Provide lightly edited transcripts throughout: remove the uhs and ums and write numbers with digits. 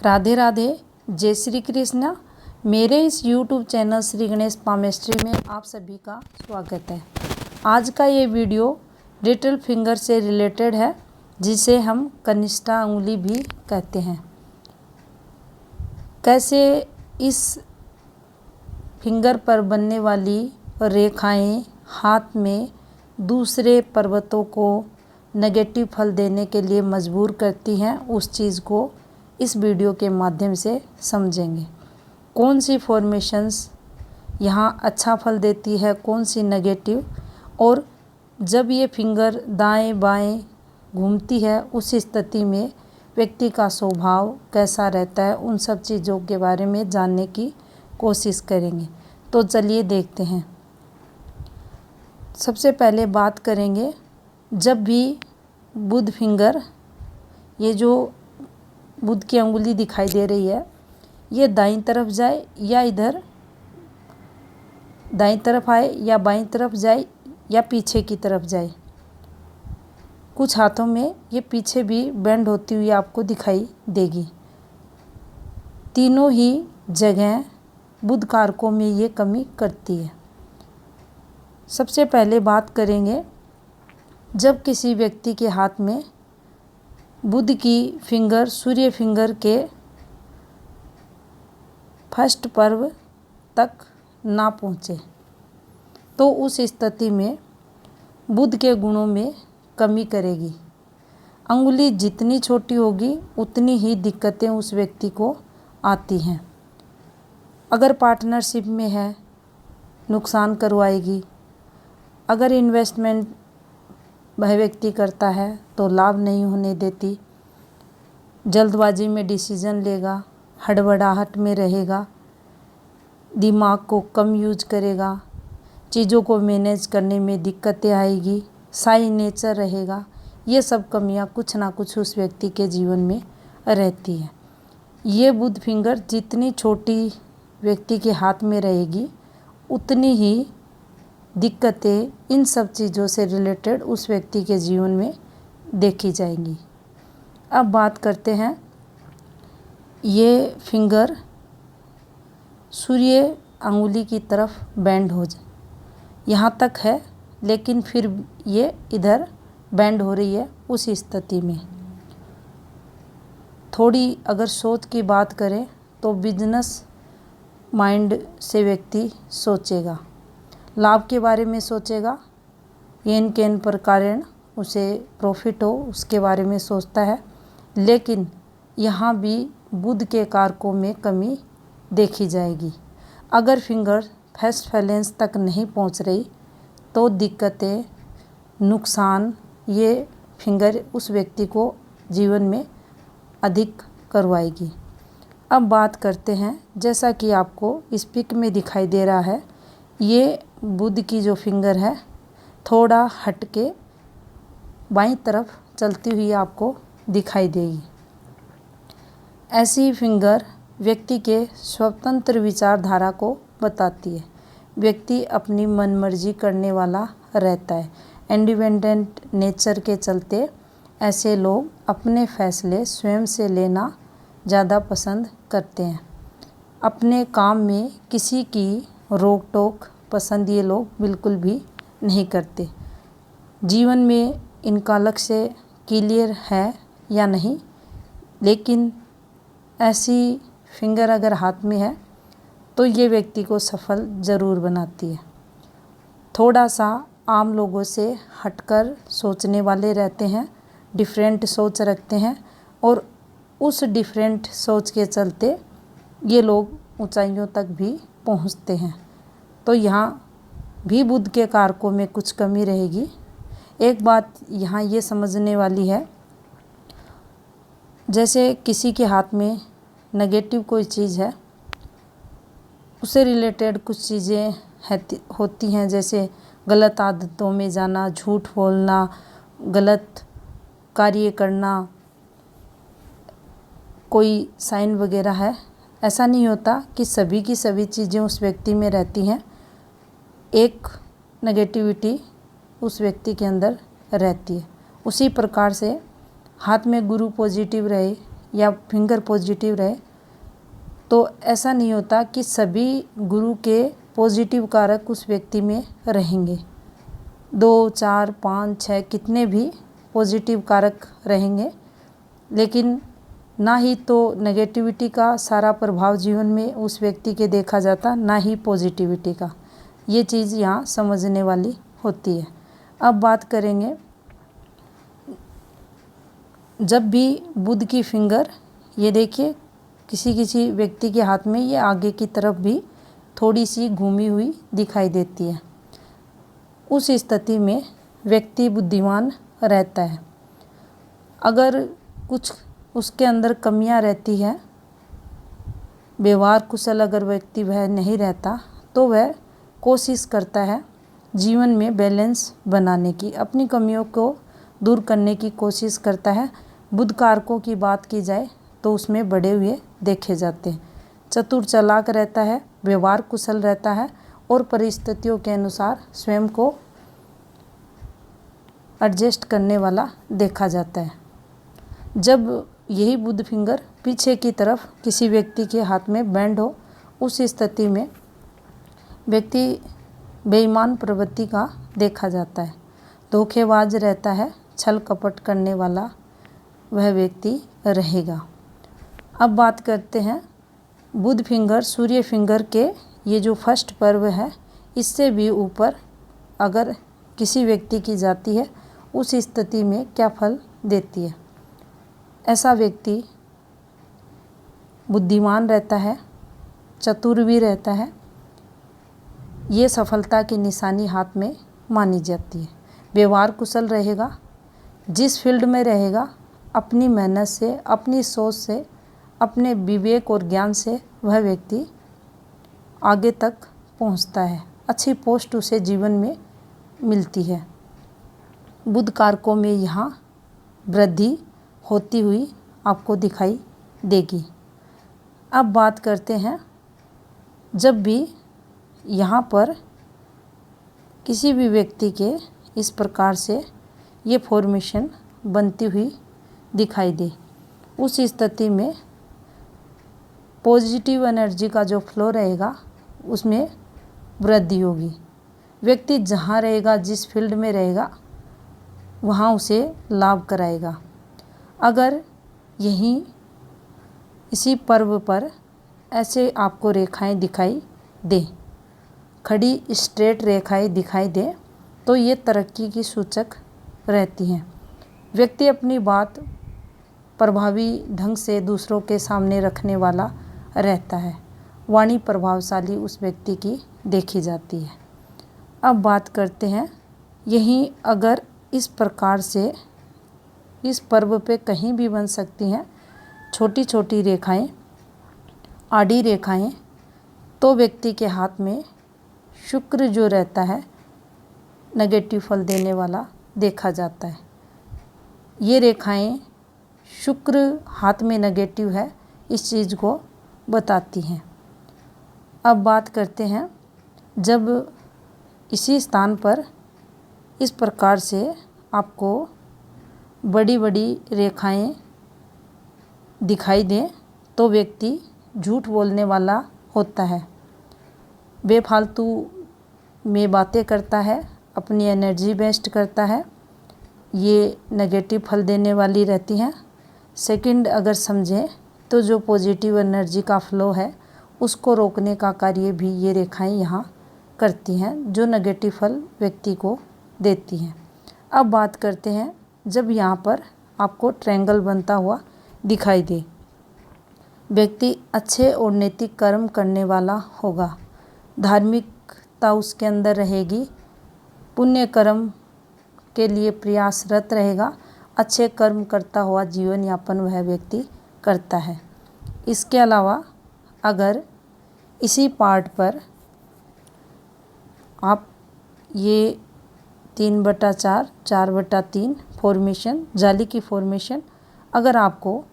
राधे राधे, जय श्री कृष्ण। मेरे इस YouTube channel Shri Ganesh palmistry में आप सभी का स्वागत है। आज का ये वीडियो लिटिल फिंगर से रिलेटेड है, जिसे हम कनिष्ठा उंगली भी कहते हैं। कैसे इस फिंगर पर बनने वाली रेखाएं हाथ में दूसरे पर्वतों को नेगेटिव फल देने के लिए मजबूर करती हैं, उस चीज़ को इस वीडियो के माध्यम से समझेंगे। कौन सी फॉर्मेशंस यहाँ अच्छा फल देती है, कौन सी नेगेटिव, और जब ये फिंगर दाएं बाएं घूमती है उस स्थिति में व्यक्ति का स्वभाव कैसा रहता है, उन सब चीज़ों के बारे में जानने की कोशिश करेंगे। तो चलिए देखते हैं। सबसे पहले बात करेंगे, जब भी बुध फिंगर, ये जो बुध की अंगुली दिखाई दे रही है, ये दाईं तरफ जाए या इधर दाईं तरफ आए या बाईं तरफ जाए या पीछे की तरफ जाए। कुछ हाथों में ये पीछे भी बेंड होती हुई आपको दिखाई देगी। तीनों ही जगह बुध कारकों में ये कमी करती है। सबसे पहले बात करेंगे, जब किसी व्यक्ति के हाथ में बुध की फिंगर सूर्य फिंगर के फर्स्ट पर्व तक ना पहुँचे, तो उस स्थिति में बुध के गुणों में कमी करेगी। अंगुली जितनी छोटी होगी उतनी ही दिक्कतें उस व्यक्ति को आती हैं। अगर पार्टनरशिप में है, नुकसान करवाएगी। अगर इन्वेस्टमेंट वह व्यक्ति करता है तो लाभ नहीं होने देती। जल्दबाजी में डिसीजन लेगा, हड़बड़ाहट में रहेगा, दिमाग को कम यूज करेगा, चीज़ों को मैनेज करने में दिक्कतें आएगी, साई नेचर रहेगा। ये सब कमियां कुछ ना कुछ उस व्यक्ति के जीवन में रहती है। ये बुध फिंगर जितनी छोटी व्यक्ति के हाथ में रहेगी उतनी ही दिक्कतें इन सब चीज़ों से रिलेटेड उस व्यक्ति के जीवन में देखी जाएंगी। अब बात करते हैं, ये फिंगर सूर्य अंगुली की तरफ बेंड हो जाए, यहाँ तक है, लेकिन फिर ये इधर बेंड हो रही है। उस स्थिति में थोड़ी अगर सोच की बात करें तो बिजनेस माइंड से व्यक्ति सोचेगा, लाभ के बारे में सोचेगा, येन केन प्रकार उसे प्रॉफिट हो उसके बारे में सोचता है। लेकिन यहाँ भी बुध के कारकों में कमी देखी जाएगी। अगर फिंगर फर्स्ट फैलेंस तक नहीं पहुँच रही तो दिक्कतें, नुकसान ये फिंगर उस व्यक्ति को जीवन में अधिक करवाएगी। अब बात करते हैं, जैसा कि आपको इस पिक में दिखाई दे रहा है, ये बुध की जो फिंगर है थोड़ा हट के बाईं तरफ चलती हुई आपको दिखाई देगी। ऐसी फिंगर व्यक्ति के स्वतंत्र विचारधारा को बताती है। व्यक्ति अपनी मनमर्जी करने वाला रहता है। इंडिपेंडेंट नेचर के चलते ऐसे लोग अपने फैसले स्वयं से लेना ज़्यादा पसंद करते हैं। अपने काम में किसी की रोक टोक पसंद ये लोग बिल्कुल भी नहीं करते। जीवन में इनका लक्ष्य क्लियर है या नहीं, लेकिन ऐसी फिंगर अगर हाथ में है तो ये व्यक्ति को सफल ज़रूर बनाती है। थोड़ा सा आम लोगों से हटकर सोचने वाले रहते हैं, डिफरेंट सोच रखते हैं, और उस डिफरेंट सोच के चलते ये लोग ऊंचाइयों तक भी पहुंचते हैं। तो यहाँ भी बुध के कारकों में कुछ कमी रहेगी। एक बात यहाँ ये समझने वाली है, जैसे किसी के हाथ में नेगेटिव कोई चीज़ है, उससे रिलेटेड कुछ चीज़ें होती हैं, जैसे गलत आदतों में जाना, झूठ बोलना, गलत कार्य करना, कोई साइन वगैरह है। ऐसा नहीं होता कि सभी की सभी चीज़ें उस व्यक्ति में रहती हैं। एक नेगेटिविटी उस व्यक्ति के अंदर रहती है। उसी प्रकार से हाथ में गुरु पॉजिटिव रहे या फिंगर पॉजिटिव रहे, तो ऐसा नहीं होता कि सभी गुरु के पॉजिटिव कारक उस व्यक्ति में रहेंगे। 2, 4, 5, 6 कितने भी पॉजिटिव कारक रहेंगे, लेकिन ना ही तो नेगेटिविटी का सारा प्रभाव जीवन में उस व्यक्ति के देखा जाता, ना ही पॉजिटिविटी का। ये चीज़ यहाँ समझने वाली होती है। अब बात करेंगे, जब भी बुध की फिंगर, ये देखिए किसी किसी व्यक्ति के हाथ में ये आगे की तरफ भी थोड़ी सी घूमी हुई दिखाई देती है, उस स्थिति में व्यक्ति बुद्धिमान रहता है। अगर कुछ उसके अंदर कमियां रहती है, व्यवहार कुशल अगर व्यक्ति वह नहीं रहता, तो वह कोशिश करता है जीवन में बैलेंस बनाने की, अपनी कमियों को दूर करने की कोशिश करता है। बुध कारकों की बात की जाए तो उसमें बढ़े हुए देखे जाते हैं। चतुर चालाक रहता है, व्यवहार कुशल रहता है और परिस्थितियों के अनुसार स्वयं को एडजस्ट करने वाला देखा जाता है। जब यही बुध फिंगर पीछे की तरफ किसी व्यक्ति के हाथ में बैंड हो, उस स्थिति में व्यक्ति बेईमान प्रवृत्ति का देखा जाता है, धोखेबाज रहता है, छल कपट करने वाला वह व्यक्ति रहेगा। अब बात करते हैं बुध फिंगर सूर्य फिंगर के ये जो फर्स्ट पर्व है, इससे भी ऊपर अगर किसी व्यक्ति की जाती है, उस स्थिति में क्या फल देती है। ऐसा व्यक्ति बुद्धिमान रहता है, चतुर भी रहता है, ये सफलता की निशानी हाथ में मानी जाती है। व्यवहार कुशल रहेगा, जिस फील्ड में रहेगा अपनी मेहनत से, अपनी सोच से, अपने विवेक और ज्ञान से वह व्यक्ति आगे तक पहुंचता है, अच्छी पोस्ट उसे जीवन में मिलती है। बुध कारकों में यहाँ वृद्धि होती हुई आपको दिखाई देगी। अब बात करते हैं, जब भी यहाँ पर किसी भी व्यक्ति के इस प्रकार से ये फॉर्मेशन बनती हुई दिखाई दे, उस स्थिति में पॉजिटिव एनर्जी का जो फ्लो रहेगा उसमें वृद्धि होगी। व्यक्ति जहाँ रहेगा, जिस फील्ड में रहेगा, वहाँ उसे लाभ कराएगा। अगर यहीं इसी पर्व पर ऐसे आपको रेखाएं दिखाई दे, खड़ी स्ट्रेट रेखाएं दिखाई दे, तो ये तरक्की की सूचक रहती हैं। व्यक्ति अपनी बात प्रभावी ढंग से दूसरों के सामने रखने वाला रहता है, वाणी प्रभावशाली उस व्यक्ति की देखी जाती है। अब बात करते हैं, यहीं अगर इस प्रकार से इस पर्व पे कहीं भी बन सकती हैं छोटी छोटी रेखाएं, आड़ी रेखाएं, तो व्यक्ति के हाथ में शुक्र जो रहता है नेगेटिव फल देने वाला देखा जाता है। ये रेखाएं शुक्र हाथ में नेगेटिव है, इस चीज़ को बताती हैं। अब बात करते हैं, जब इसी स्थान पर इस प्रकार से आपको बड़ी बड़ी रेखाएं दिखाई दें, तो व्यक्ति झूठ बोलने वाला होता है, बेफालतू में बातें करता है, अपनी एनर्जी वेस्ट करता है, ये नेगेटिव फल देने वाली रहती हैं। सेकंड अगर समझें तो जो पॉजिटिव एनर्जी का फ्लो है उसको रोकने का कार्य भी ये रेखाएं यहाँ करती हैं, जो नेगेटिव फल व्यक्ति को देती हैं। अब बात करते हैं, जब यहाँ पर आपको ट्रायंगल बनता हुआ दिखाई दे, व्यक्ति अच्छे और नैतिक कर्म करने वाला होगा, धार्मिकता उसके अंदर रहेगी, पुण्य कर्म के लिए प्रयासरत रहेगा, अच्छे कर्म करता हुआ जीवन यापन वह व्यक्ति करता है। इसके अलावा अगर इसी पार्ट पर आप ये 3/4, 4/3 फॉर्मेशन, जाली की फॉर्मेशन अगर आपको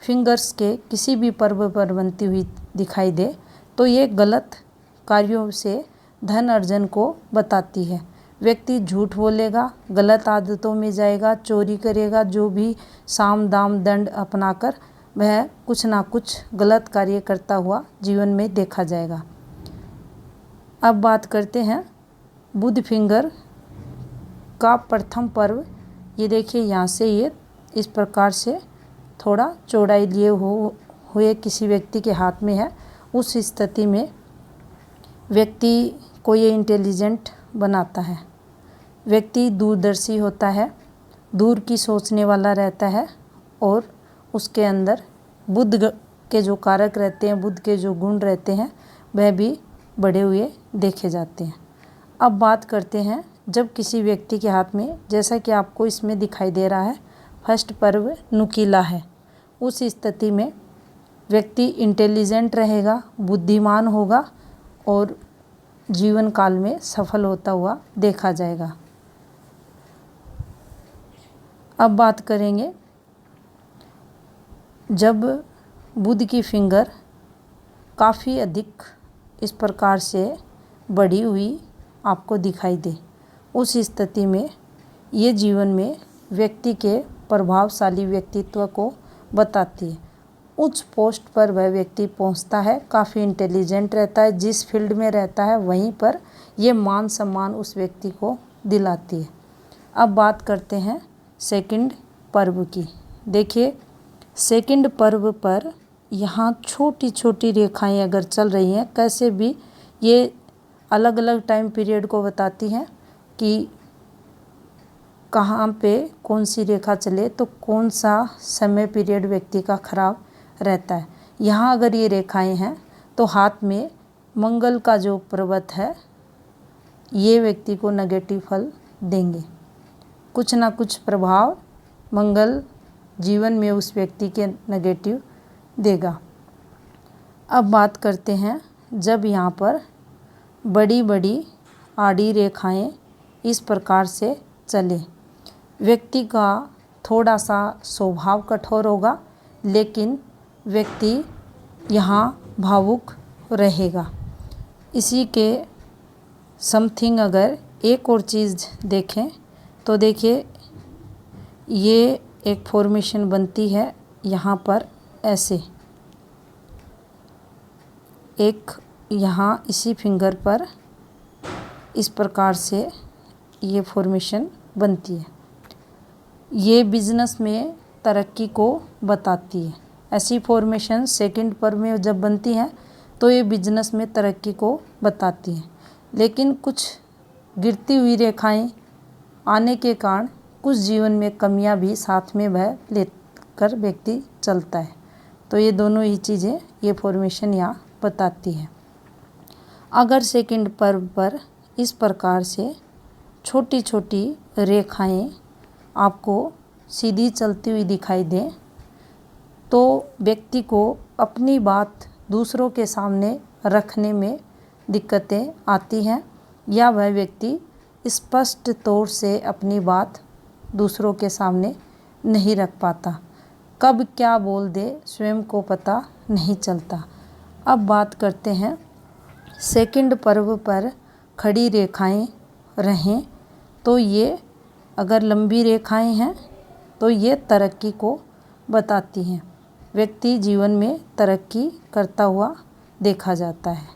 फिंगर्स के किसी भी पर्व पर बनती हुई दिखाई दे, तो ये गलत कार्यों से धन अर्जन को बताती है। व्यक्ति झूठ बोलेगा, गलत आदतों में जाएगा, चोरी करेगा, जो भी साम दाम दंड अपनाकर वह कुछ ना कुछ गलत कार्य करता हुआ जीवन में देखा जाएगा। अब बात करते हैं बुध फिंगर का प्रथम पर्व। ये देखिए यहाँ से ये इस प्रकार से थोड़ा चौड़ाई लिए हुए किसी व्यक्ति के हाथ में है। उस स्थिति में व्यक्ति को ये इंटेलिजेंट बनाता है। व्यक्ति दूरदर्शी होता है, दूर की सोचने वाला रहता है और उसके अंदर बुध के जो कारक रहते हैं, बुध के जो गुण रहते हैं, वह भी बढ़े हुए देखे जाते हैं। अब बात करते हैं जब किसी व्यक्ति के हाथ में, जैसा कि आपको इसमें दिखाई दे रहा है, फर्स्ट पर्व नुकीला है, उस स्थिति में व्यक्ति इंटेलिजेंट रहेगा, बुद्धिमान होगा और जीवन काल में सफल होता हुआ देखा जाएगा। अब बात करेंगे जब बुध की फिंगर काफ़ी अधिक इस प्रकार से बढ़ी हुई आपको दिखाई दे, उस स्थिति में ये जीवन में व्यक्ति के प्रभावशाली व्यक्तित्व को बताती है। उच्च पोस्ट पर वह व्यक्ति पहुंचता है, काफ़ी इंटेलिजेंट रहता है, जिस फील्ड में रहता है वहीं पर ये मान सम्मान उस व्यक्ति को दिलाती है। अब बात करते हैं सेकंड पर्व की। देखिए सेकंड पर्व पर यहाँ छोटी छोटी रेखाएं अगर चल रही हैं, कैसे भी ये अलग अलग टाइम पीरियड को बताती हैं कि कहाँ पे कौन सी रेखा चले तो कौन सा समय पीरियड व्यक्ति का खराब रहता है। यहाँ अगर ये रेखाएं हैं तो हाथ में मंगल का जो पर्वत है, ये व्यक्ति को नेगेटिव फल देंगे। कुछ ना कुछ प्रभाव मंगल जीवन में उस व्यक्ति के नेगेटिव देगा। अब बात करते हैं जब यहाँ पर बड़ी बड़ी आड़ी रेखाएं इस प्रकार से चले, व्यक्ति का थोड़ा सा स्वभाव कठोर होगा, लेकिन व्यक्ति यहाँ भावुक रहेगा। इसी के समथिंग अगर एक और चीज़ देखें तो देखिए ये एक फॉर्मेशन बनती है यहाँ पर ऐसे, एक यहाँ इसी फिंगर पर इस प्रकार से ये फॉर्मेशन बनती है। ये बिजनेस में तरक्की को बताती है। ऐसी फॉर्मेशन सेकंड पर्व में जब बनती हैं तो ये बिजनेस में तरक्की को बताती हैं। लेकिन कुछ गिरती हुई रेखाएं आने के कारण कुछ जीवन में कमियां भी साथ में वह लेकर व्यक्ति चलता है। तो ये दोनों ही चीज़ें ये फॉर्मेशन यहाँ बताती है। अगर सेकंड पर्व पर इस प्रकार से छोटी छोटी रेखाएं आपको सीधी चलती हुई दिखाई दें तो व्यक्ति को अपनी बात दूसरों के सामने रखने में दिक्कतें आती हैं, या वह व्यक्ति स्पष्ट तौर से अपनी बात दूसरों के सामने नहीं रख पाता। कब क्या बोल दे स्वयं को पता नहीं चलता। अब बात करते हैं सेकंड पर्व पर खड़ी रेखाएं रहें तो ये अगर लंबी रेखाएं हैं तो ये तरक्की को बताती हैं। व्यक्ति जीवन में तरक्की करता हुआ देखा जाता है।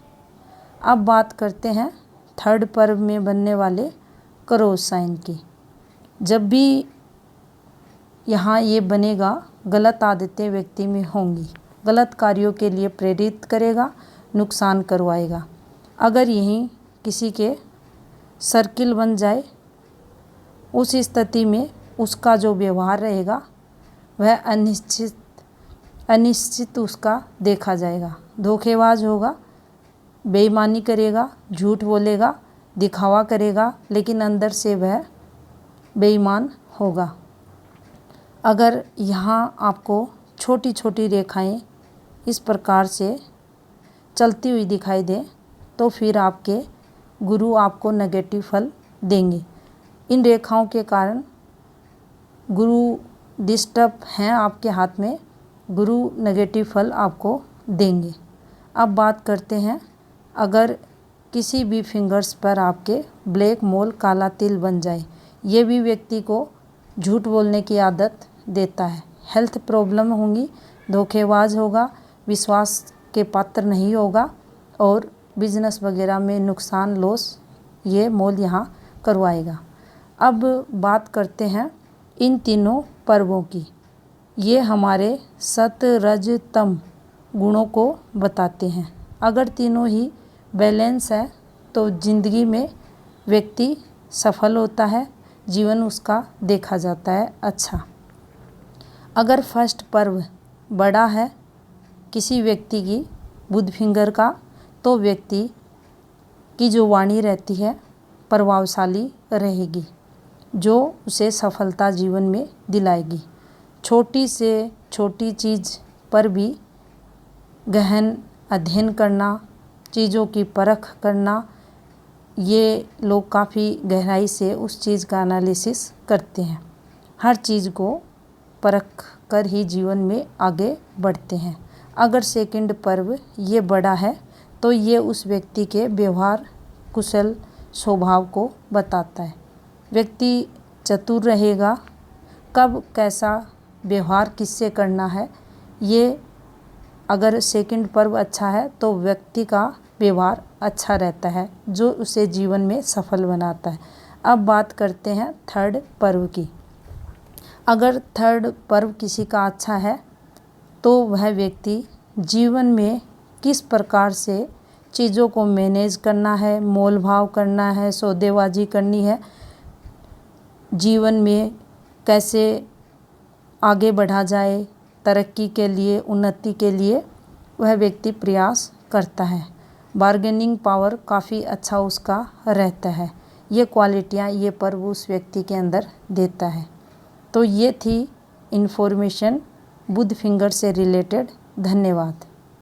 अब बात करते हैं थर्ड पर्व में बनने वाले क्रॉस साइन की। जब भी यहाँ ये बनेगा, गलत आदतें व्यक्ति में होंगी, गलत कार्यों के लिए प्रेरित करेगा, नुकसान करवाएगा। अगर यहीं किसी के सर्किल बन जाए, उस स्थिति में उसका जो व्यवहार रहेगा वह अनिश्चित उसका देखा जाएगा। धोखेबाज होगा, बेईमानी करेगा, झूठ बोलेगा, दिखावा करेगा, लेकिन अंदर से वह बेईमान होगा। अगर यहाँ आपको छोटी छोटी रेखाएं इस प्रकार से चलती हुई दिखाई दे तो फिर आपके गुरु आपको नेगेटिव फल देंगे। इन रेखाओं के कारण गुरु डिस्टर्ब हैं आपके हाथ में, गुरु नेगेटिव फल आपको देंगे। अब बात करते हैं अगर किसी भी फिंगर्स पर आपके ब्लैक मोल काला तिल बन जाए, ये भी व्यक्ति को झूठ बोलने की आदत देता है। हेल्थ प्रॉब्लम होंगी, धोखेबाज होगा, विश्वास के पात्र नहीं होगा और बिजनेस वगैरह में नुकसान लॉस ये मोल यहाँ करवाएगा। अब बात करते हैं इन तीनों पर्वों की। ये हमारे सत रज तम गुणों को बताते हैं। अगर तीनों ही बैलेंस है तो ज़िंदगी में व्यक्ति सफल होता है, जीवन उसका देखा जाता है अच्छा। अगर फर्स्ट पर्व बड़ा है किसी व्यक्ति की बुध फिंगर का, तो व्यक्ति की जो वाणी रहती है प्रभावशाली रहेगी, जो उसे सफलता जीवन में दिलाएगी। छोटी से छोटी चीज़ पर भी गहन अध्ययन करना, चीज़ों की परख करना, ये लोग काफ़ी गहराई से उस चीज़ का एनालिसिस करते हैं। हर चीज़ को परख कर ही जीवन में आगे बढ़ते हैं। अगर सेकंड पर्व ये बड़ा है तो ये उस व्यक्ति के व्यवहार कुशल स्वभाव को बताता है। व्यक्ति चतुर रहेगा, कब कैसा व्यवहार किससे करना है, ये अगर सेकंड पर्व अच्छा है तो व्यक्ति का व्यवहार अच्छा रहता है, जो उसे जीवन में सफल बनाता है। अब बात करते हैं थर्ड पर्व की। अगर थर्ड पर्व किसी का अच्छा है तो वह व्यक्ति जीवन में किस प्रकार से चीज़ों को मैनेज करना है, मोल भाव करना है, सौदेबाजी करनी है, जीवन में कैसे आगे बढ़ा जाए, तरक्की के लिए, उन्नति के लिए वह व्यक्ति प्रयास करता है। बार्गेनिंग पावर काफ़ी अच्छा उसका रहता है। ये क्वालिटियाँ ये पर्व उस व्यक्ति के अंदर देता है। तो ये थी इन्फॉर्मेशन बुध फिंगर से रिलेटेड। धन्यवाद।